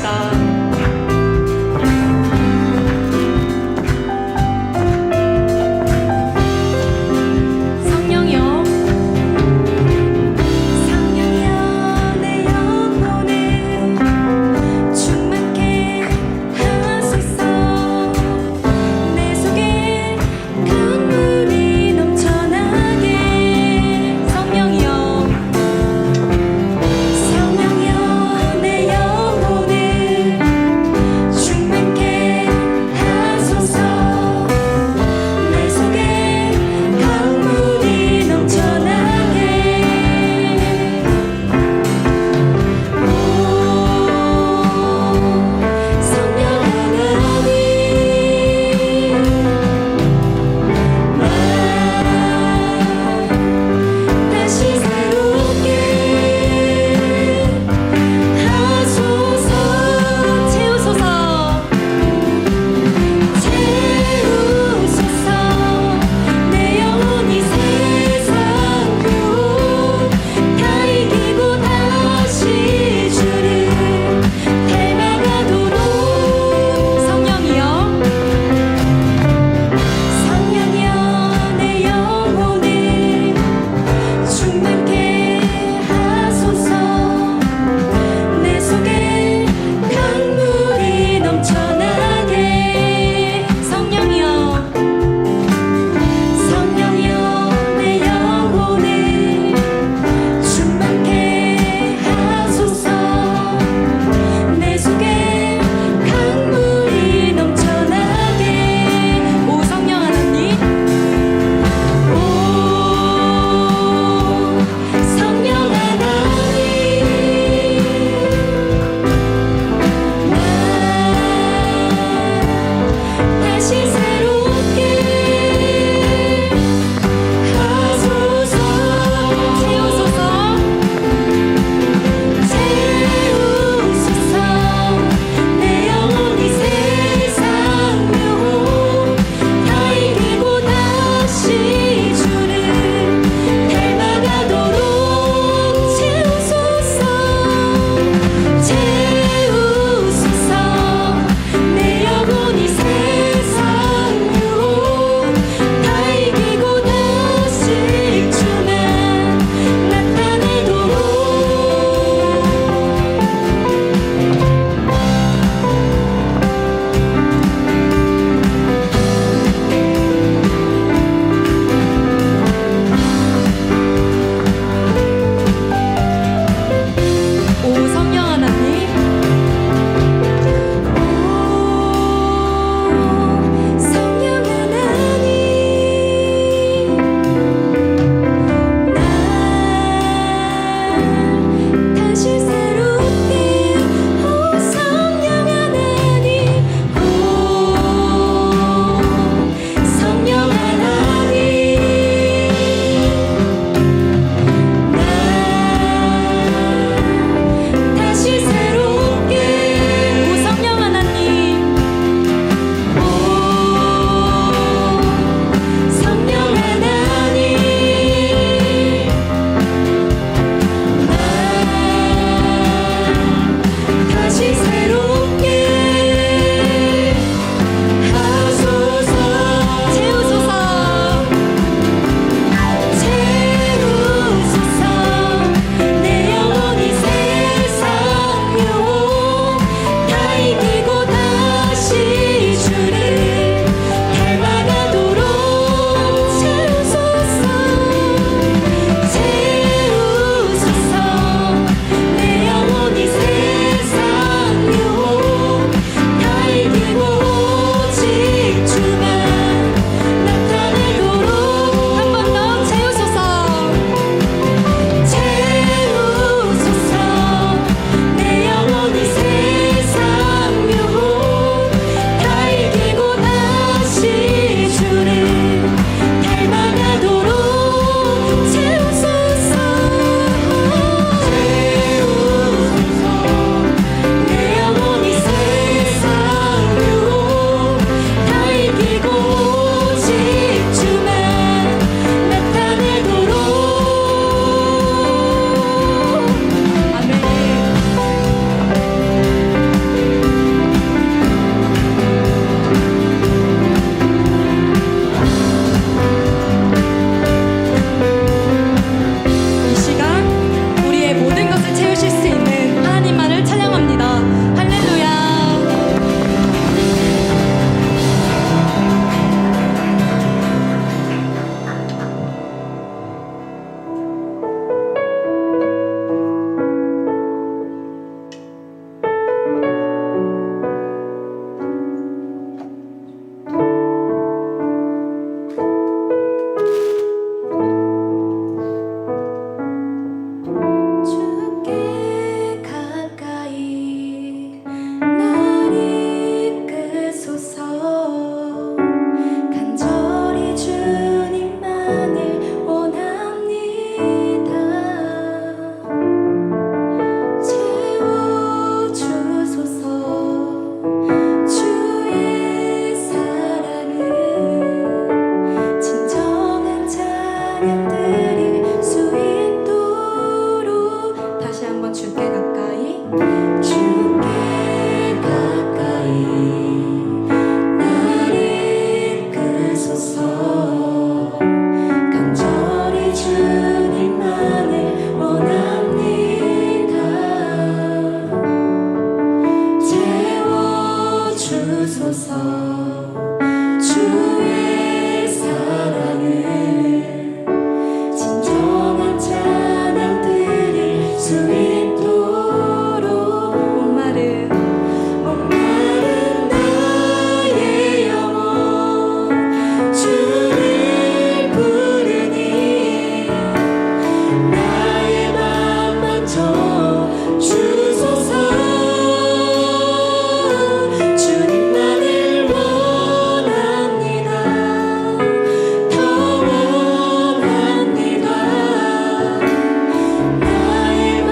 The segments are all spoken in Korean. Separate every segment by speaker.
Speaker 1: 기도합시다. 찬양 드릴 수 있도록 다시 한번 주께 가까이 주께 가까이 나를 이끄소서 간절히 주님만을 원합니다 채워주소서 주의 사랑을 진정한 찬양 드릴 수 있도록 목마른 나의 영혼 주를 부르니 나의 맘 만져 주소서 주님만을 원합니다 더 원합니다 나의 맘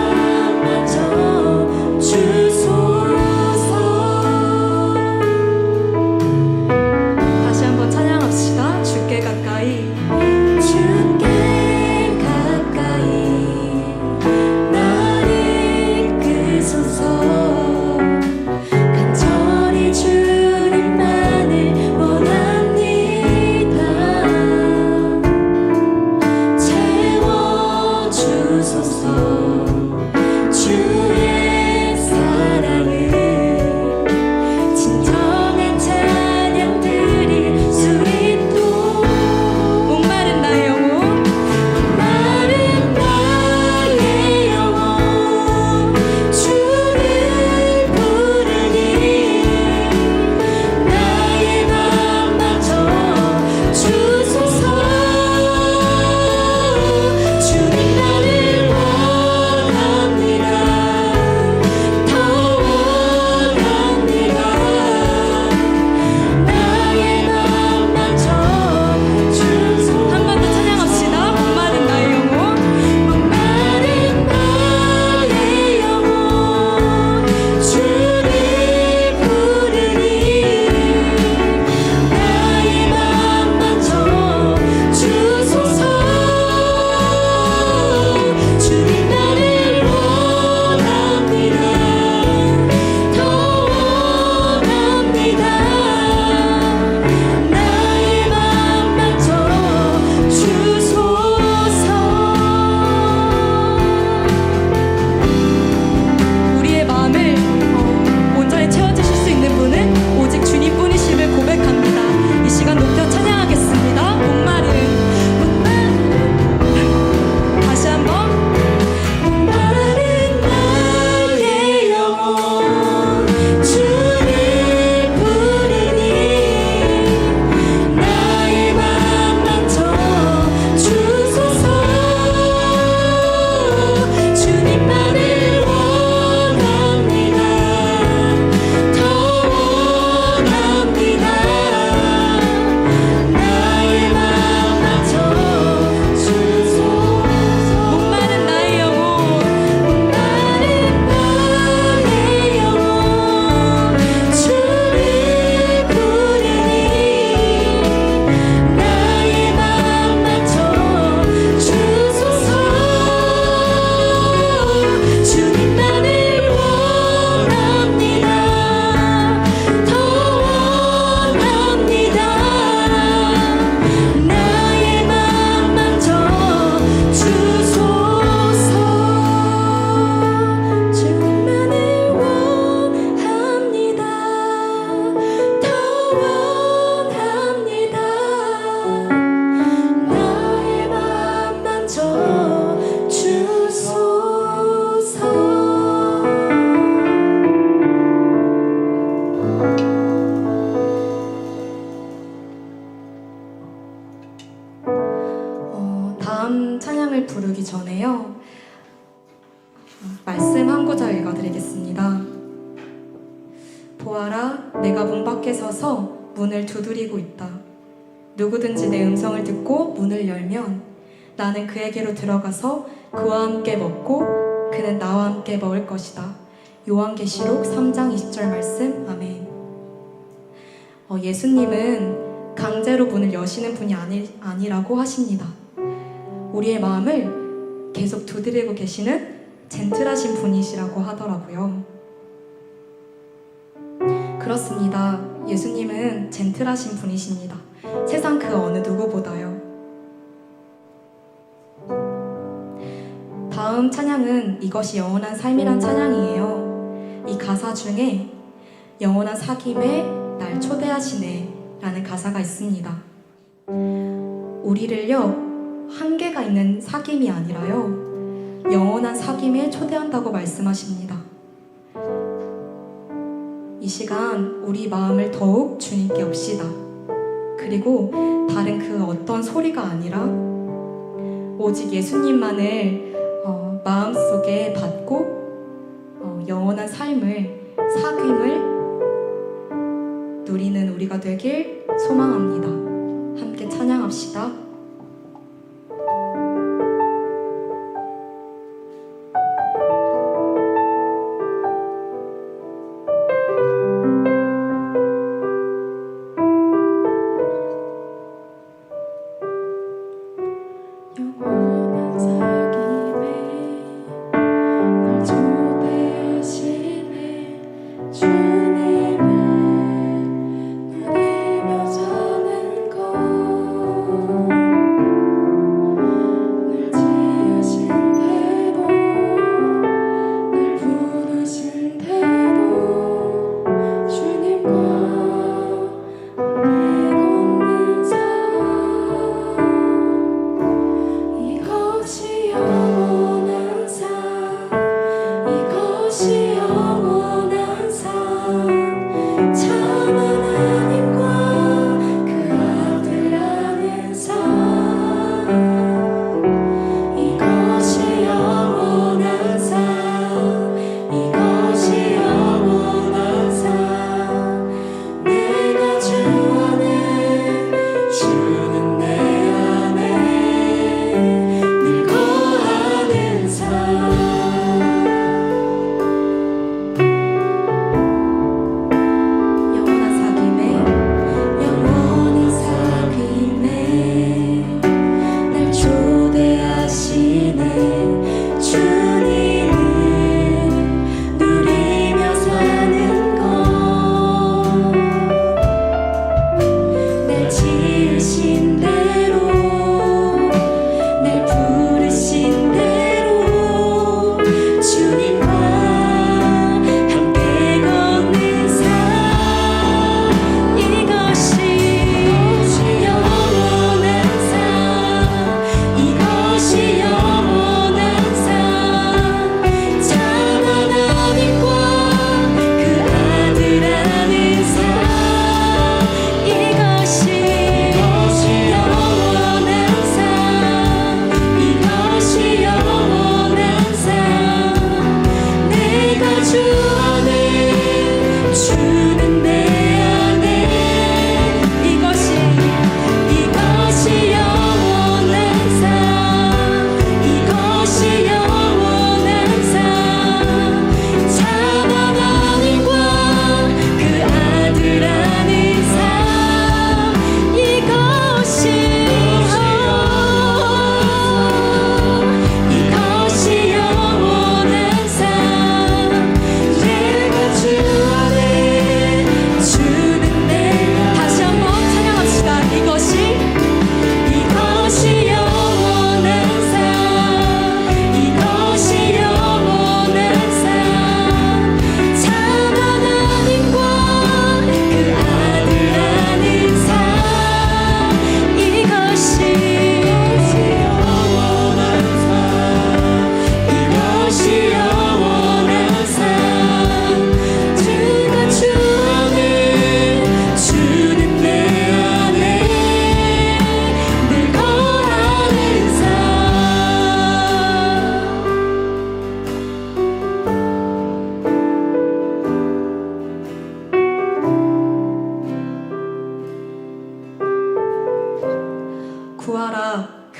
Speaker 1: 만져 주소서 다시 한번 찬양합시다 주께 가까이 주께 가까이 나를 이끄소서 간절히 주님만을 원합니다 채워주소서 주의 사랑을 진정한 찬양 드릴 수 있도록 목마른 나의 영혼 목마른 나의 영혼 주를 부르니 나의 맘 만져 주소서 주님만을 원합니다 더 원합니다 나의 맘 만져 주소서 한 번 더 찬양합시다 목마른 나의 영혼 목마른 나의 영혼 주를 부르니 나의 맘 만져 주소서 주님만을 원합니다 더 원합니다 나의 맘 만져 주소서 우리의 마음을 온전히 채워주실 수 있는 분은 오직 주님뿐이심을 고백합니다 이 시간 높여 찬양하겠습니다 목마른 다시 한번 목마른 나의 영혼 주를 부르니 나의 맘 만져 주소서 주님만을 원합니다 더 원합니다 나의 맘 만져 주소서 목마른 나의 영혼 목마른 나의 영혼 주를 부르니 나의 맘 만져 주소서 주님만을 원합니다 더 원합니다 나의 맘 만져 주소서 주님만을 원합니다 더 원합니다 나의 맘 만져 주소서 다음 찬양을 부르기 전에요 말씀 한 구절 읽어드리겠습니다 보아라 내가 문 밖에 서서 문을 두드리고 있다 누구든지 내 음성을 듣고 문을 열면 나는 그에게로 들어가서 그와 함께 먹고 그는 나와 함께 먹을 것이다 요한계시록 3장 20절 말씀 아멘 예수님은 강제로 문을 여시는 분이 아니라고 하십니다. 우리의 마음을 계속 두드리고 계시는 젠틀하신 분이시라고 하더라고요. 그렇습니다. 예수님은 젠틀하신 분이십니다. 세상 그 어느 누구보다요. 다음 찬양은 이것이 영원한 삶이란 찬양이에요. 이 가사 중에 영원한 사귐에 날 초대하시네 라는 가사가 있습니다. 우리를요 한계가 있는 사귐이 아니라요 영원한 사귐에 초대한다고 말씀하십니다. 이 시간 우리 마음을 더욱 주님께 엽시다. 그리고 다른 그 어떤 소리가 아니라 오직 예수님만을 마음속에 받고 영원한 삶을, 사귐을 누리는 우리가 되길 소망합니다. 함께 찬양합시다.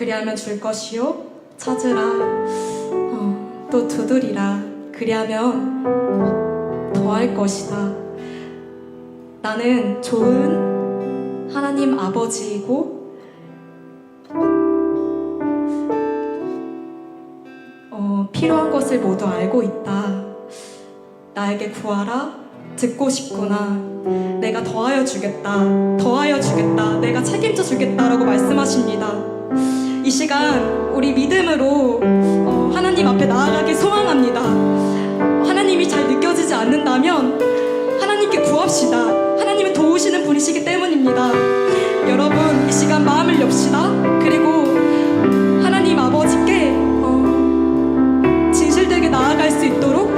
Speaker 1: 그리하면 줄 것이요 찾으라 또 두드리라 그리하면 더할 것이다. 나는 좋은 하나님 아버지이고 필요한 것을 모두 알고 있다. 나에게 구하라. 듣고 싶구나. 내가 더하여 주겠다. 더하여 주겠다. 내가 책임져 주겠다라고 말씀하십니다. 이 시간 우리 믿음으로 하나님 앞에 나아가길 소망합니다. 하나님이 잘 느껴지지 않는다면 하나님께 구합시다. 하나님은 도우시는 분이시기 때문입니다. 여러분, 이 시간 마음을 엽시다. 그리고 하나님 아버지께 진실되게 나아갈 수 있도록,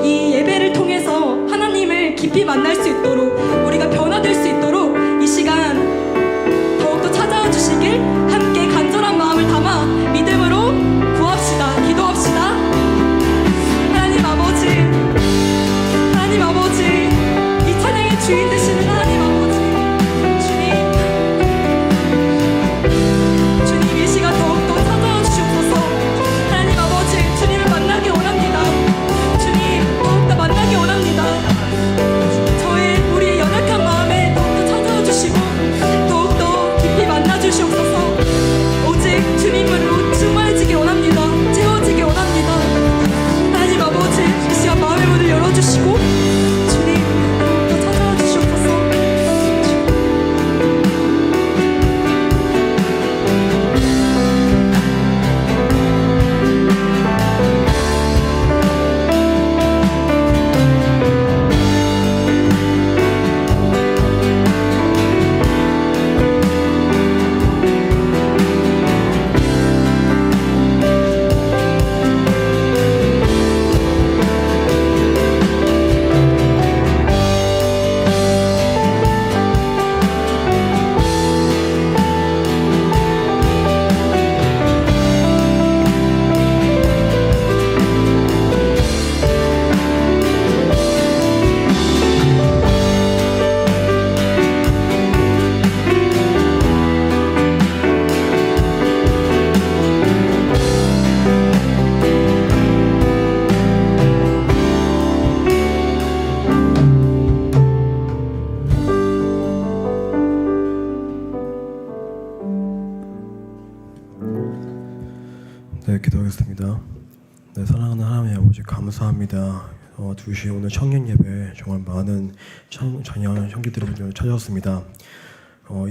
Speaker 1: 이 예배를 통해서 하나님을 깊이 만날 수 있도록, 우리가 변화될 수 있도록 이 시간 더욱더 찾아와 주시길 함께 간절한 마음을 담아 믿음으로 구합시다. 기도합시다. 하나님 아버지, 하나님 아버지, 이 찬양의 주인 되시는 하나님 아버지, 주님 이 시간 더욱더 찾아와 주시옵소서. 하나님 아버지, 주님을 만나기 원합니다. 주님 더욱더 만나기 원합니다. 우리의 연약한 마음에 더욱더 찾아와 주시고 더욱더 깊이 만나 주시옵소서. 오직 주님으로 충만해지기 원합니다. 채워지기 원합니다. 하나님 아버지, 이 시간 마음의 문을 열어주시고 주님 더욱더 찾아와 주시옵소서.
Speaker 2: 네, 기도하겠습니다. 네, 사랑하는 하나님 아버지, 감사합니다. 2시 오늘 청년 예배 정말 많은 자녀 형제들이 찾아왔습니다.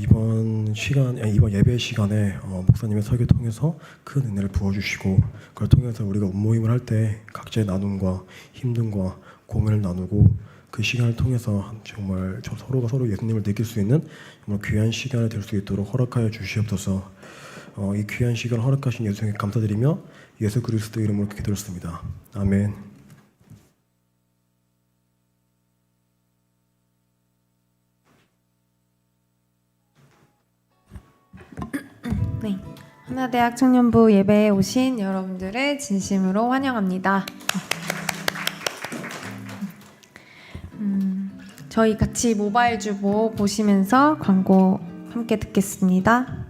Speaker 2: 이번 예배 시간에 목사님의 설교 통해서 큰 은혜를 부어주시고, 그걸 통해서 우리가 모임을 할 때 각자의 나눔과 힘듦과 고민을 나누고, 그 시간을 통해서 정말 서로가 서로 예수님을 느낄 수 있는 정말 귀한 시간이 될 수 있도록 허락하여 주시옵소서. 이 귀한 시간을 허락하신 예수님께 감사드리며 예수 그리스도 이름으로 기도했습니다. 아멘.
Speaker 3: 네, 하나대학 청년부 예배에 오신 여러분들을 진심으로 환영합니다. 저희 같이 모바일 주보 보시면서 광고 함께 듣겠습니다.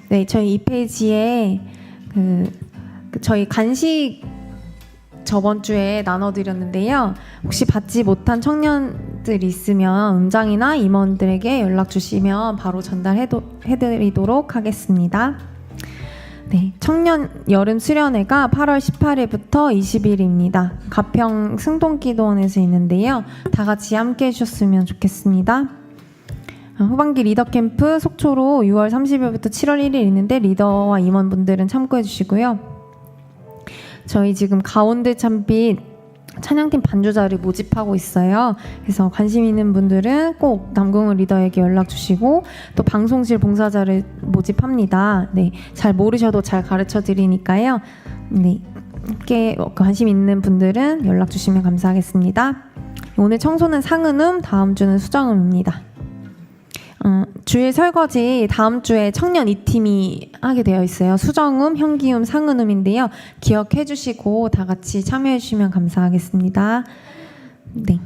Speaker 3: 네, 저희 이 페이지에 저희 간식 저번 주에 나눠드렸는데요. 혹시 받지 못한 청년들 있으면 은장이나 임원들에게 연락 주시면 바로 전달해드리도록 하겠습니다. 네, 청년 여름 수련회가 8월 18일부터 20일입니다. 가평 승동기도원에서 있는데요. 다 같이 함께 해주셨으면 좋겠습니다. 후반기 리더 캠프 속초로 6월 30일부터 7월 1일 있는데 리더와 임원분들은 참고해 주시고요. 저희 지금 가운데 참빛 찬양팀 반주자를 모집하고 있어요. 그래서 관심 있는 분들은 꼭 남궁우 리더에게 연락 주시고, 또 방송실 봉사자를 모집합니다. 네, 잘 모르셔도 잘 가르쳐 드리니까요. 네, 함께 관심 있는 분들은 연락 주시면 감사하겠습니다. 오늘 청소는 상은음, 다음 주는 수정음입니다. 주일 설거지 다음 주에 청년 2팀이 하게 되어 있어요. 수정음, 현기음, 상은음인데요. 기억해 주시고 다 같이 참여해 주시면 감사하겠습니다. 네.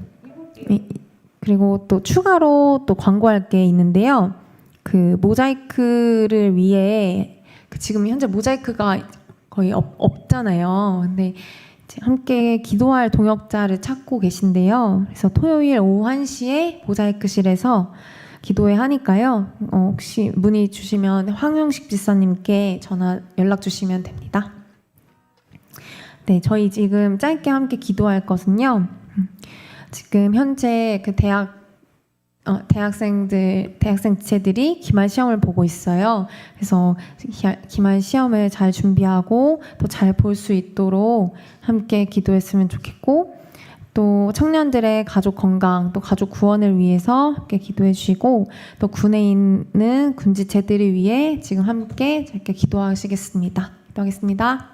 Speaker 3: 그리고 또 추가로 또 광고할 게 있는데요. 그 모자이크를 위해 지금 현재 모자이크가 거의 없잖아요. 근데 함께 기도할 동역자를 찾고 계신데요. 그래서 토요일 오후 1시에 모자이크실에서 기도회 하니까요. 혹시 문의 주시면 황용식 집사님께 연락 주시면 됩니다. 네, 저희 지금 짧게 함께 기도할 것은요. 지금 현재 그 대학생들이 기말 시험을 보고 있어요. 그래서 기말 시험을 잘 준비하고 또 잘 볼 수 있도록 함께 기도했으면 좋겠고, 또 청년들의 가족 건강, 또 가족 구원을 위해서 함께 기도해 주시고, 또 군에 있는 군지체들을 위해 지금 함께 짧게 기도하시겠습니다. 기도하겠습니다.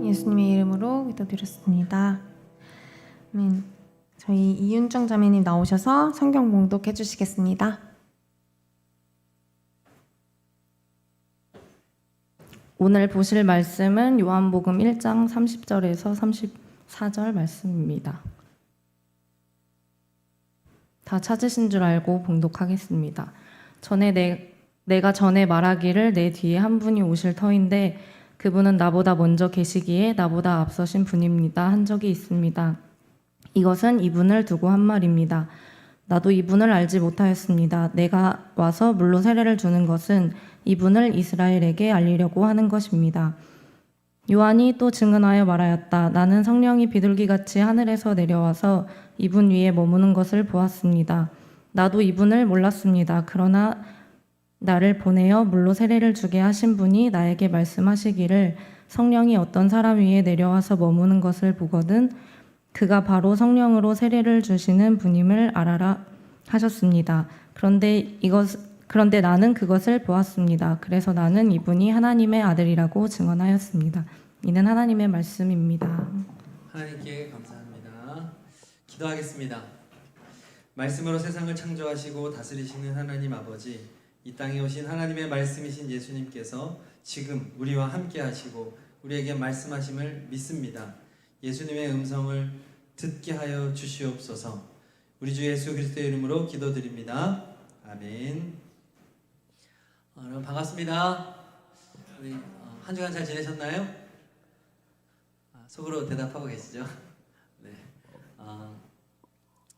Speaker 3: 예수님의 이름으로 기도드렸습니다. 저희 이윤정 자매님 나오셔서 성경 봉독해 주시겠습니다.
Speaker 4: 오늘 보실 말씀은 요한복음 1장 30절에서 34절 말씀입니다. 다 찾으신 줄 알고 봉독하겠습니다. 내가 전에 말하기를 내 뒤에 한 분이 오실 터인데 그분은 나보다 먼저 계시기에 나보다 앞서신 분입니다 한 적이 있습니다. 이것은 이분을 두고 한 말입니다. 나도 이분을 알지 못하였습니다. 내가 와서 물로 세례를 주는 것은 이분을 이스라엘에게 알리려고 하는 것입니다. 요한이 또 증언하여 말하였다. 나는 성령이 비둘기같이 하늘에서 내려와서 이분 위에 머무는 것을 보았습니다. 나도 이분을 몰랐습니다. 그러나 나를 보내어 물로 세례를 주게 하신 분이 나에게 말씀하시기를 성령이 어떤 사람 위에 내려와서 머무는 것을 보거든 그가 바로 성령으로 세례를 주시는 분임을 알아라 하셨습니다. 그런데 나는 그것을 보았습니다. 그래서 나는 이분이 하나님의 아들이라고 증언하였습니다. 이는 하나님의 말씀입니다.
Speaker 5: 하나님께 감사합니다. 기도하겠습니다. 말씀으로 세상을 창조하시고 다스리시는 하나님 아버지, 이 땅에 오신 하나님의 말씀이신 예수님께서 지금 우리와 함께 하시고 우리에게 말씀하심을 믿습니다. 예수님의 음성을 듣게 하여 주시옵소서. 우리 주 예수 그리스도의 이름으로 기도드립니다. 아멘. 여러분 반갑습니다. 우리 한 주간 잘 지내셨나요? 속으로 대답하고 계시죠? 네.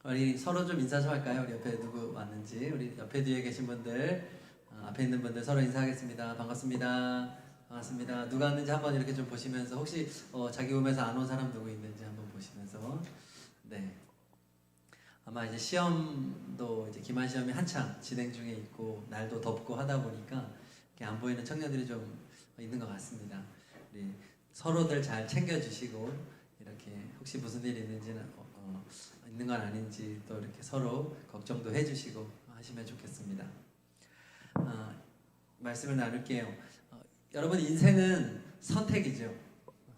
Speaker 5: 우리 서로 좀 인사 좀 할까요? 우리 옆에 누구 왔는지. 우리 옆에 뒤에 계신 분들, 앞에 있는 분들 서로 인사하겠습니다. 반갑습니다. 반갑습니다. 누가 왔는지 한번 이렇게 좀 보시면서 혹시 자기 오면서 안 온 사람 누구 있는지 한번 보시면서. 네. 아마 이제 시험도 이제 기말 시험이 한창 진행 중에 있고 날도 덥고 하다 보니까 이렇게 안 보이는 청년들이 좀 있는 것 같습니다. 우리 서로들 잘 챙겨주시고 이렇게 혹시 무슨 일이 있는지는 있는 건 아닌지 또 이렇게 서로 걱정도 해주시고 하시면 좋겠습니다. 말씀을 나눌게요. 여러분 인생은 선택이죠.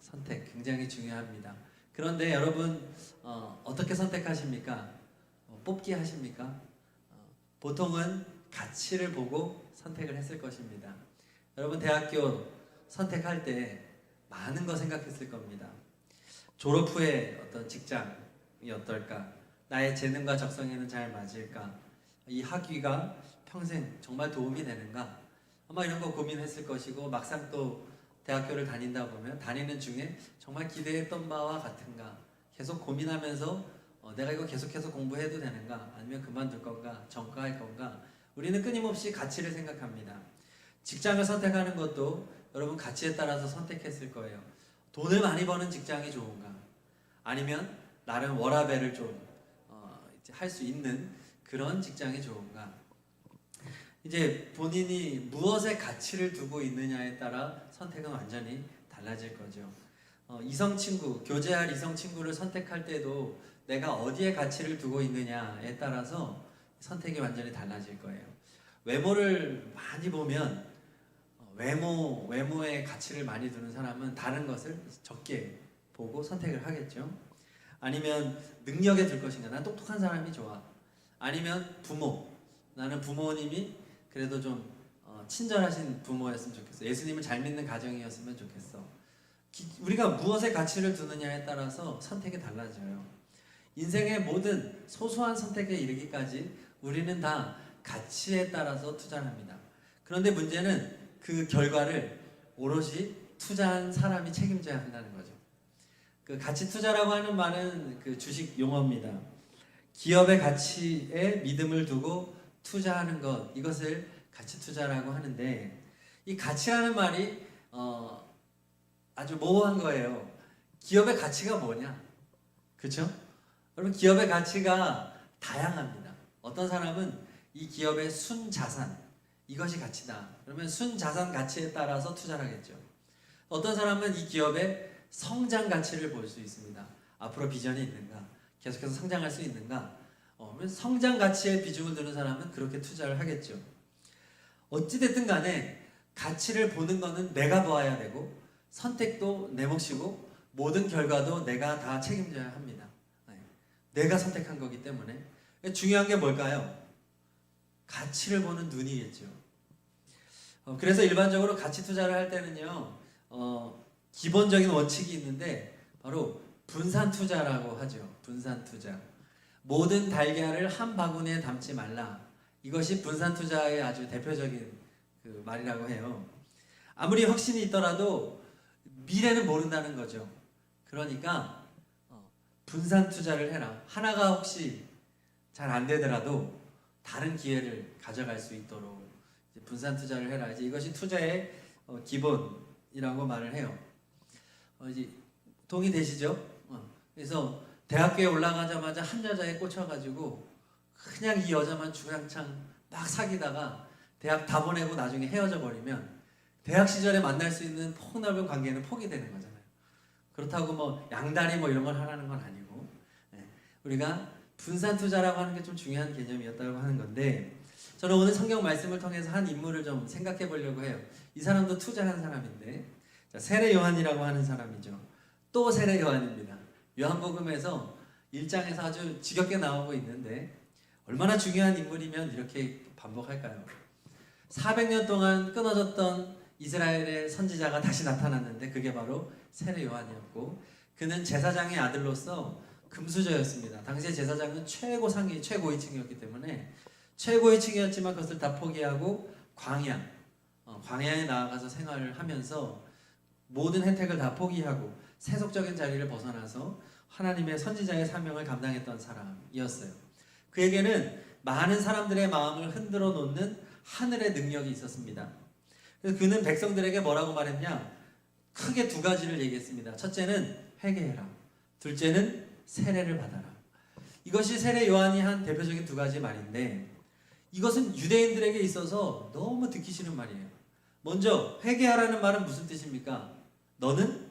Speaker 5: 선택 굉장히 중요합니다. 그런데 여러분 어떻게 선택하십니까? 뽑기 하십니까? 보통은 가치를 보고 선택을 했을 것입니다. 여러분 대학교 선택할 때 많은 거 생각했을 겁니다. 졸업 후에 어떤 직장이 어떨까? 나의 재능과 적성에는 잘 맞을까? 이 학위가 평생 정말 도움이 되는가? 아마 이런 거 고민했을 것이고 막상 또 대학교를 다닌다 보면 다니는 중에 정말 기대했던 바와 같은가? 계속 고민하면서 내가 이거 계속해서 공부해도 되는가? 아니면 그만둘 건가? 전과할 건가? 우리는 끊임없이 가치를 생각합니다. 직장을 선택하는 것도 여러분 가치에 따라서 선택했을 거예요. 돈을 많이 버는 직장이 좋은가? 아니면 나름 워라밸을 좀 할 수 있는 그런 직장이 좋은가? 이제 본인이 무엇에 가치를 두고 있느냐에 따라 선택은 완전히 달라질 거죠. 이성 친구, 교제할 이성 친구를 선택할 때도 내가 어디에 가치를 두고 있느냐에 따라서 선택이 완전히 달라질 거예요. 외모를 많이 보면 외모에 가치를 많이 두는 사람은 다른 것을 적게 보고 선택을 하겠죠. 아니면 능력에 둘 것인가? 난 똑똑한 사람이 좋아. 아니면 부모. 나는 부모님이 그래도 좀 친절하신 부모였으면 좋겠어. 예수님을 잘 믿는 가정이었으면 좋겠어. 우리가 무엇에 가치를 두느냐에 따라서 선택이 달라져요. 인생의 모든 소소한 선택에 이르기까지 우리는 다 가치에 따라서 투자를 합니다. 그런데 문제는 그 결과를 오롯이 투자한 사람이 책임져야 한다는 거죠. 그 가치 투자라고 하는 말은 그 주식 용어입니다. 기업의 가치에 믿음을 두고 투자하는 것, 이것을 가치 투자라고 하는데, 이 가치라는 말이 아주 모호한 거예요. 기업의 가치가 뭐냐? 그렇죠? 여러분, 기업의 가치가 다양합니다. 어떤 사람은 이 기업의 순자산, 이것이 가치다. 그러면 순자산 가치에 따라서 투자를 하겠죠. 어떤 사람은 이 기업의 성장 가치를 볼 수 있습니다. 앞으로 비전이 있는가? 계속해서 성장할 수 있는가? 성장 가치에 비중을 두는 사람은 그렇게 투자를 하겠죠. 어찌됐든 간에 가치를 보는 거는 내가 보아야 되고, 선택도 내 몫이고, 모든 결과도 내가 다 책임져야 합니다. 내가 선택한 거기 때문에. 중요한 게 뭘까요? 가치를 보는 눈이겠죠. 그래서 일반적으로 가치 투자를 할 때는요, 기본적인 원칙이 있는데 바로 분산 투자라고 하죠. 분산 투자. 모든 달걀을 한 바구니에 담지 말라. 이것이 분산 투자의 아주 대표적인 그 말이라고 해요. 아무리 확신이 있더라도 미래는 모른다는 거죠. 그러니까 분산 투자를 해라. 하나가 혹시 잘 안 되더라도 다른 기회를 가져갈 수 있도록 이제 분산 투자를 해라. 이제 이것이 투자의 기본이라고 말을 해요. 이제 동의되시죠? 그래서 대학교에 올라가자마자 한 여자에 꽂혀가지고 그냥 이 여자만 주량창 막 사귀다가 대학 다 보내고 나중에 헤어져 버리면 대학 시절에 만날 수 있는 폭넓은 관계는 포기되는 거잖아요. 그렇다고 뭐 양다리 뭐 이런 걸 하라는 건 아니고, 우리가 분산 투자라고 하는 게 좀 중요한 개념이었다고 하는 건데, 저는 오늘 성경 말씀을 통해서 한 인물을 좀 생각해 보려고 해요. 이 사람도 투자한 사람인데, 세례 요한이라고 하는 사람이죠. 또 세례 요한입니다. 요한복음에서 1장에서 아주 지겹게 나오고 있는데 얼마나 중요한 인물이면 이렇게 반복할까요? 400년 동안 끊어졌던 이스라엘의 선지자가 다시 나타났는데 그게 바로 세례 요한이었고, 그는 제사장의 아들로서 금수저였습니다. 당시에 제사장은 최고 상위, 최고위층이었기 때문에 최고위층이었지만 그것을 다 포기하고 광야에 나아가서 생활을 하면서 모든 혜택을 다 포기하고 세속적인 자리를 벗어나서 하나님의 선지자의 사명을 감당했던 사람이었어요. 그에게는 많은 사람들의 마음을 흔들어 놓는 하늘의 능력이 있었습니다. 그래서 그는 백성들에게 뭐라고 말했냐? 크게 두 가지를 얘기했습니다. 첫째는 회개해라. 둘째는 세례를 받아라. 이것이 세례 요한이 한 대표적인 두 가지 말인데, 이것은 유대인들에게 있어서 너무 듣기 싫은 말이에요. 먼저 회개하라는 말은 무슨 뜻입니까? 너는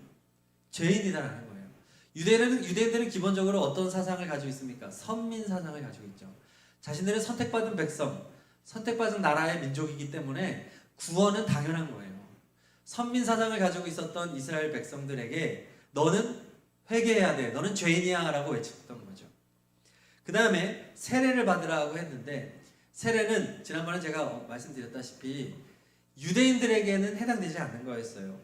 Speaker 5: 죄인이다라는 거예요. 유대인들은 기본적으로 어떤 사상을 가지고 있습니까? 선민 사상을 가지고 있죠. 자신들은 선택받은 백성, 선택받은 나라의 민족이기 때문에 구원은 당연한 거예요. 선민 사상을 가지고 있었던 이스라엘 백성들에게 너는 회개해야 돼, 너는 죄인이야 라고 외쳤던 거죠. 그 다음에 세례를 받으라고 했는데, 세례는 지난번에 제가 말씀드렸다시피 유대인들에게는 해당되지 않는 거였어요.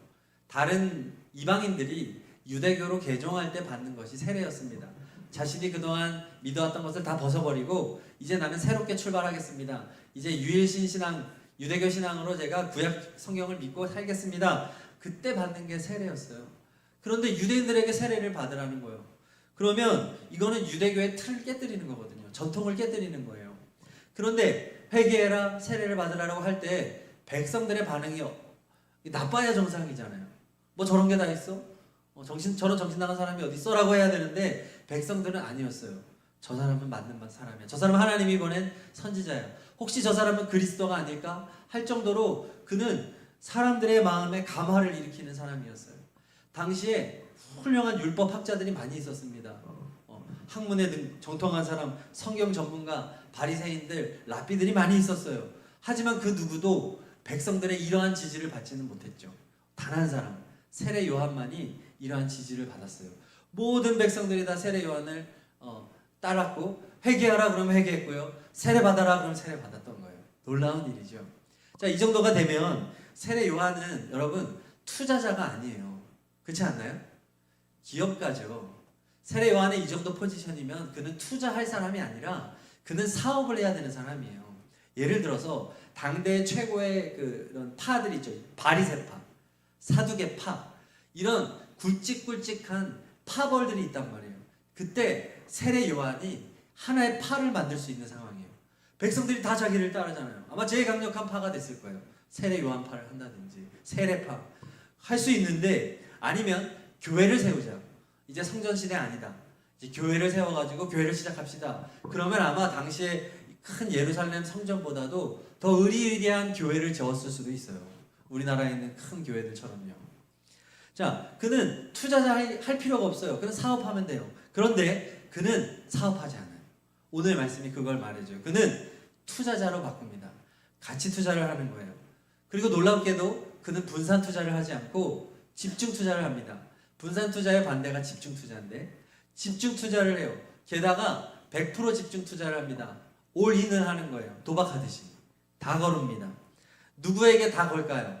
Speaker 5: 다른 이방인들이 유대교로 개종할 때 받는 것이 세례였습니다. 자신이 그동안 믿어왔던 것을 다 벗어버리고 이제 나는 새롭게 출발하겠습니다. 이제 유일신 신앙, 유대교 신앙으로 제가 구약 성경을 믿고 살겠습니다. 그때 받는 게 세례였어요. 그런데 유대인들에게 세례를 받으라는 거예요. 그러면 이거는 유대교의 틀을 깨뜨리는 거거든요. 전통을 깨뜨리는 거예요. 그런데 회개해라, 세례를 받으라고 할 때 백성들의 반응이 나빠야 정상이잖아요. 뭐 저런 게 다 있어? 저런 정신 나간 사람이 어디 있어? 라고 해야 되는데 백성들은 아니었어요. 저 사람은 맞는 사람이야. 저 사람은 하나님이 보낸 선지자야. 혹시 저 사람은 그리스도가 아닐까 할 정도로 그는 사람들의 마음에 감화를 일으키는 사람이었어요. 당시에 훌륭한 율법 학자들이 많이 있었습니다. 학문에 정통한 사람, 성경 전문가, 바리새인들, 랍비들이 많이 있었어요. 하지만 그 누구도 백성들의 이러한 지지를 받지는 못했죠. 단 한 사람, 세례 요한만이 이러한 지지를 받았어요. 모든 백성들이 다 세례 요한을 따랐고, 회개하라 그러면 회개했고요, 세례 받아라 그러면 세례 받았던 거예요. 놀라운 일이죠. 자, 이 정도가 되면 세례 요한은 여러분 투자자가 아니에요. 그렇지 않나요? 기업가죠. 세례 요한의 이 정도 포지션이면 그는 투자할 사람이 아니라 그는 사업을 해야 되는 사람이에요. 예를 들어서 당대 최고의 그런 파들 있죠. 바리새파, 사두개파, 이런 굵직굵직한 파벌들이 있단 말이에요. 그때 세례 요한이 하나의 파를 만들 수 있는 상황이에요. 백성들이 다 자기를 따르잖아요. 아마 제일 강력한 파가 됐을 거예요. 세례 요한파를 한다든지 세례파 할 수 있는데, 아니면 교회를 세우자. 이제 성전 시대 아니다. 이제 교회를 세워가지고 교회를 시작합시다. 그러면 아마 당시에 큰 예루살렘 성전보다도 더 의리의리한 교회를 지었을 수도 있어요. 우리나라에 있는 큰 교회들처럼요. 자, 그는 투자자 할 필요가 없어요. 그는 사업하면 돼요. 그런데 그는 사업하지 않아요. 오늘 말씀이 그걸 말해줘요. 그는 투자자로 바꿉니다. 가치 투자를 하는 거예요. 그리고 놀랍게도 그는 분산 투자를 하지 않고 집중 투자를 합니다. 분산 투자의 반대가 집중 투자인데, 집중 투자를 해요. 게다가 100% 집중 투자를 합니다. 올인을 하는 거예요. 도박하듯이 다 걸읍니다. 누구에게 다 걸까요?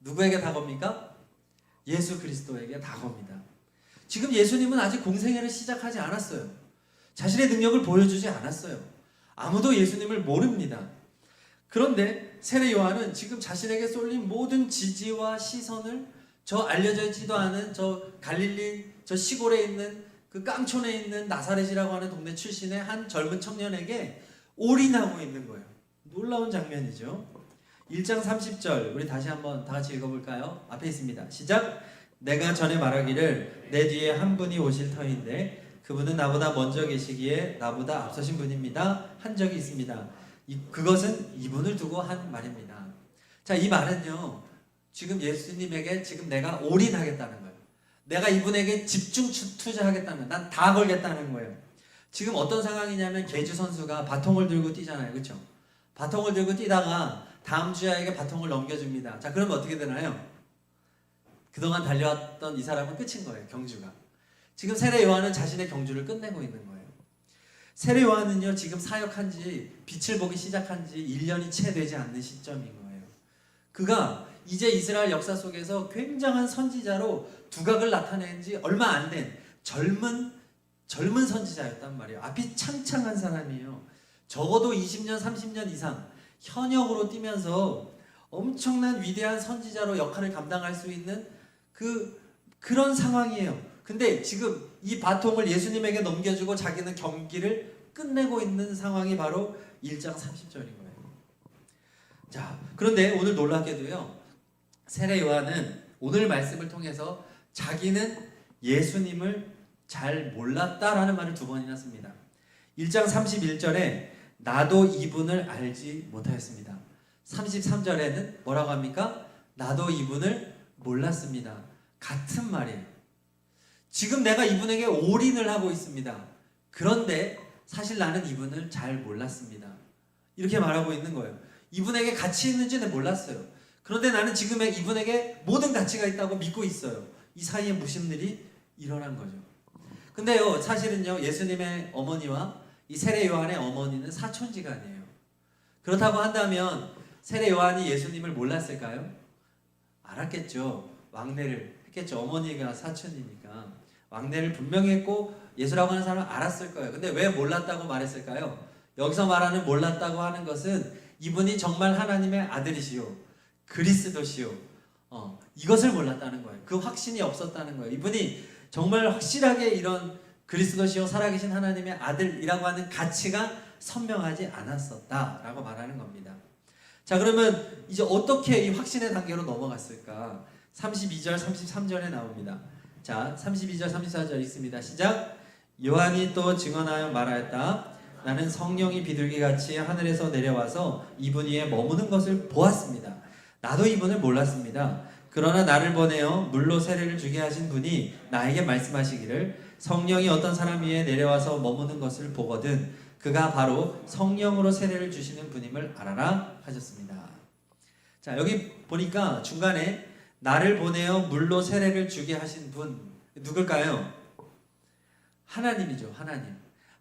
Speaker 5: 누구에게 다 겁니까? 예수 그리스도에게 다 겁니다. 지금 예수님은 아직 공생애를 시작하지 않았어요. 자신의 능력을 보여주지 않았어요. 아무도 예수님을 모릅니다. 그런데 세례 요한은 지금 자신에게 쏠린 모든 지지와 시선을 저 알려져 있지도 않은 저 갈릴리 저 시골에 있는 그 깡촌에 있는 나사렛이라고 하는 동네 출신의 한 젊은 청년에게 올인하고 있는 거예요. 놀라운 장면이죠. 1장 30절 우리 다시 한번 다 같이 읽어볼까요? 앞에 있습니다. 시작. 내가 전에 말하기를 내 뒤에 한 분이 오실 터인데 그분은 나보다 먼저 계시기에 나보다 앞서신 분입니다. 한 적이 있습니다. 그것은 이분을 두고 한 말입니다. 자, 이 말은요, 지금 예수님에게 지금 내가 올인하겠다는 거예요. 내가 이분에게 집중 투자하겠다는 거예요. 난 다 걸겠다는 거예요. 지금 어떤 상황이냐면 계주 선수가 바통을 들고 뛰잖아요. 그렇죠? 바통을 들고 뛰다가 다음 주자에게 바통을 넘겨줍니다. 자, 그러면 어떻게 되나요? 그동안 달려왔던 이 사람은 끝인 거예요. 경주가. 지금 세례 요한은 자신의 경주를 끝내고 있는 거예요. 세례 요한은요, 지금 사역한 지, 빛을 보기 시작한 지 1년이 채 되지 않는 시점인 거예요. 그가 이제 이스라엘 역사 속에서 굉장한 선지자로 두각을 나타낸 지 얼마 안 된 젊은 선지자였단 말이에요. 앞이 창창한 사람이에요. 적어도 20년, 30년 이상 현역으로 뛰면서 엄청난 위대한 선지자로 역할을 감당할 수 있는 그런 상황이에요. 근데 지금 이 바통을 예수님에게 넘겨주고 자기는 경기를 끝내고 있는 상황이 바로 1장 30절인 거예요. 자, 그런데 오늘 놀랍게도요, 세례 요한은 오늘 말씀을 통해서 자기는 예수님을 잘 몰랐다라는 말을 2번이나 씁니다. 1장 31절에 나도 이분을 알지 못하였습니다. 33절에는 뭐라고 합니까? 나도 이분을 몰랐습니다. 같은 말이에요. 지금 내가 이분에게 올인을 하고 있습니다. 그런데 사실 나는 이분을 잘 몰랐습니다. 이렇게 말하고 있는 거예요. 이분에게 가치 있는지는 몰랐어요. 그런데 나는 지금 이분에게 모든 가치가 있다고 믿고 있어요. 이 사이에 무슨 일이 일어난 거죠. 근데요, 사실은요, 예수님의 어머니와 이 세례 요한의 어머니는 사촌지간이에요. 그렇다고 한다면 세례 요한이 예수님을 몰랐을까요? 알았겠죠. 왕래를 했겠죠. 어머니가 사촌이니까 왕래를 분명히 했고 예수라고 하는 사람은 알았을 거예요. 근데 왜 몰랐다고 말했을까요? 여기서 말하는 몰랐다고 하는 것은 이분이 정말 하나님의 아들이시오, 그리스도시오, 이것을 몰랐다는 거예요. 그 확신이 없었다는 거예요. 이분이 정말 확실하게 이런 그리스도시오, 살아계신 하나님의 아들이라고 하는 가치가 선명하지 않았었다라고 말하는 겁니다. 자, 그러면 이제 어떻게 이 확신의 단계로 넘어갔을까? 32절, 33절에 나옵니다. 자, 32절, 34절 있습니다. 시작. 요한이 또 증언하여 말하였다. 나는 성령이 비둘기같이 하늘에서 내려와서 이분 위에 머무는 것을 보았습니다. 나도 이분을 몰랐습니다. 그러나 나를 보내어 물로 세례를 주게 하신 분이 나에게 말씀하시기를 성령이 어떤 사람 위에 내려와서 머무는 것을 보거든 그가 바로 성령으로 세례를 주시는 분임을 알아라 하셨습니다. 자, 여기 보니까 중간에 나를 보내어 물로 세례를 주게 하신 분 누굴까요? 하나님이죠.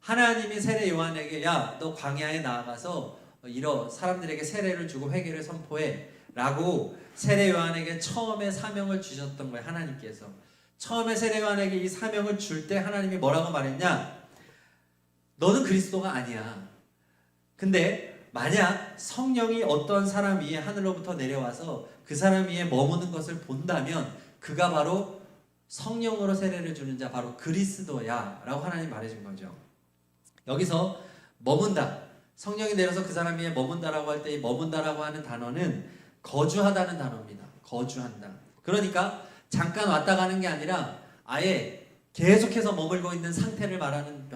Speaker 5: 하나님이 세례 요한에게 야, 너 광야에 나아가서 이러 사람들에게 세례를 주고 회개를 선포해 라고 세례 요한에게 처음에 사명을 주셨던 거예요. 하나님께서 처음에 세례 요한에게 이 사명을 줄 때 하나님이 뭐라고 말했냐? 너는 그리스도가 아니야. 근데 만약 성령이 어떤 사람 위에 하늘로부터 내려와서 그 사람 위에 머무는 것을 본다면 그가 바로 성령으로 세례를 주는 자 바로 그리스도야 라고 하나님 말해준 거죠. 여기서 머문다, 성령이 내려서 그 사람 위에 머문다라고 할 때 이 머문다라고 하는 단어는 거주하다는 단어입니다. 거주한다. 그러니까 잠깐 왔다 가는 게 아니라 아예 계속해서 머물고 있는 상태를 말하는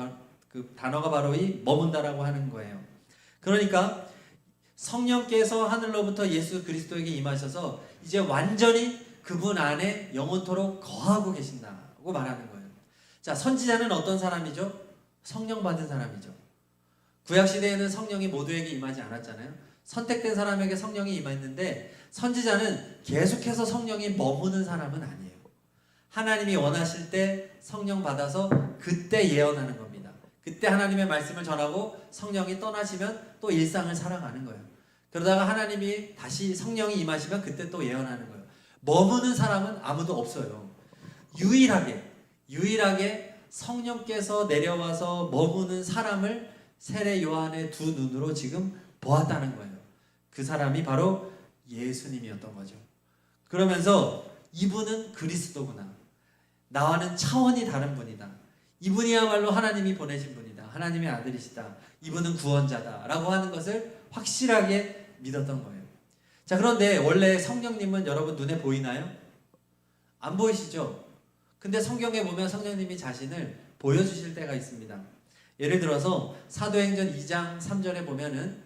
Speaker 5: 그 단어가 바로 이 머문다라고 하는 거예요. 그러니까 성령께서 하늘로부터 예수 그리스도에게 임하셔서 이제 완전히 그분 안에 영원토록 거하고 계신다고 말하는 거예요. 자, 선지자는 어떤 사람이죠? 성령 받은 사람이죠. 구약시대에는 성령이 모두에게 임하지 않았잖아요. 선택된 사람에게 성령이 임했는데 선지자는 계속해서 성령이 머무는 사람은 아니에요. 하나님이 원하실 때 성령 받아서 그때 예언하는 겁니다. 그때 하나님의 말씀을 전하고 성령이 떠나시면 또 일상을 살아가는 거예요. 그러다가 하나님이 다시 성령이 임하시면 그때 또 예언하는 거예요. 머무는 사람은 아무도 없어요. 유일하게 성령께서 내려와서 머무는 사람을 세례 요한의 두 눈으로 지금 보았다는 거예요. 그 사람이 바로 예수님이었던 거죠. 그러면서 이분은 그리스도구나. 나와는 차원이 다른 분이다. 이분이야말로 하나님이 보내신 분이다. 하나님의 아들이시다. 이분은 구원자다. 라고 하는 것을 확실하게 믿었던 거예요. 자, 그런데 원래 성령님은 여러분 눈에 보이나요? 안 보이시죠? 근데 성경에 보면 성령님이 자신을 보여주실 때가 있습니다. 예를 들어서 사도행전 2장 3절에 보면은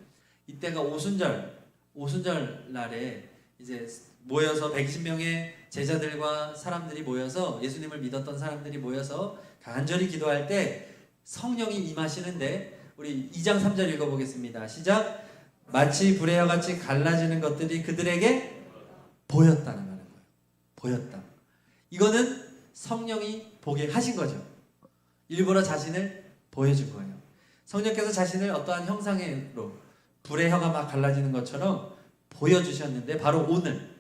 Speaker 5: 이때가 오순절 날에 이제 모여서 120명의 제자들과 사람들이 모여서 예수님을 믿었던 사람들이 모여서 간절히 기도할 때 성령이 임하시는데 우리 2장 3절 읽어보겠습니다. 시작. 마치 불의 같이 갈라지는 것들이 그들에게 보였다는 거예요. 보였다. 이거는 성령이 보게 하신 거죠. 일부러 자신을 보여준 거예요. 성령께서 자신을 어떠한 형상으로 불의 혀가 막 갈라지는 것처럼 보여주셨는데 바로 오늘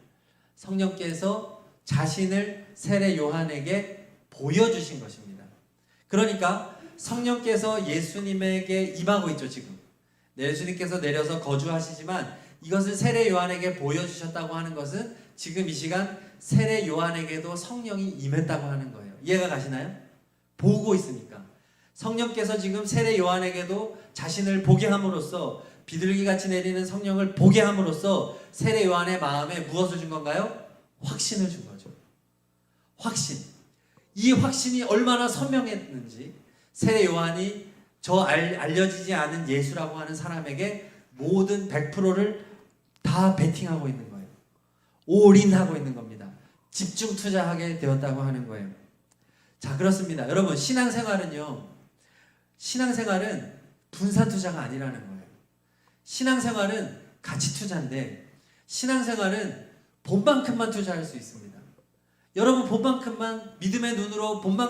Speaker 5: 성령께서 자신을 세례 요한에게 보여주신 것입니다. 그러니까 성령께서 예수님에게 임하고 있죠. 지금 예수님께서 내려서 거주하시지만 이것을 세례 요한에게 보여주셨다고 하는 것은 지금 이 시간 세례 요한에게도 성령이 임했다고 하는 거예요. 이해가 가시나요? 보고 있으니까 성령께서 지금 세례 요한에게도 자신을 보게 함으로써 비둘기같이 내리는 성령을 보게 함으로써 세례 요한의 마음에 무엇을 준 건가요? 확신을 준 거죠. 확신. 이 확신이 얼마나 선명했는지 세례 요한이 저 알려지지 않은 예수라고 하는 사람에게 모든 100%를 다 베팅하고 있는 거예요. 올인하고 있는 겁니다. 집중 투자하게 되었다고 하는 거예요. 자, 그렇습니다. 여러분, 신앙생활은 분산 투자가 아니라는 거예요. 신앙생활은 가치 투자인데 신앙생활은 본만큼만 투자할 수 있습니다. 여러분, 본만큼만 믿음의 눈으로 본만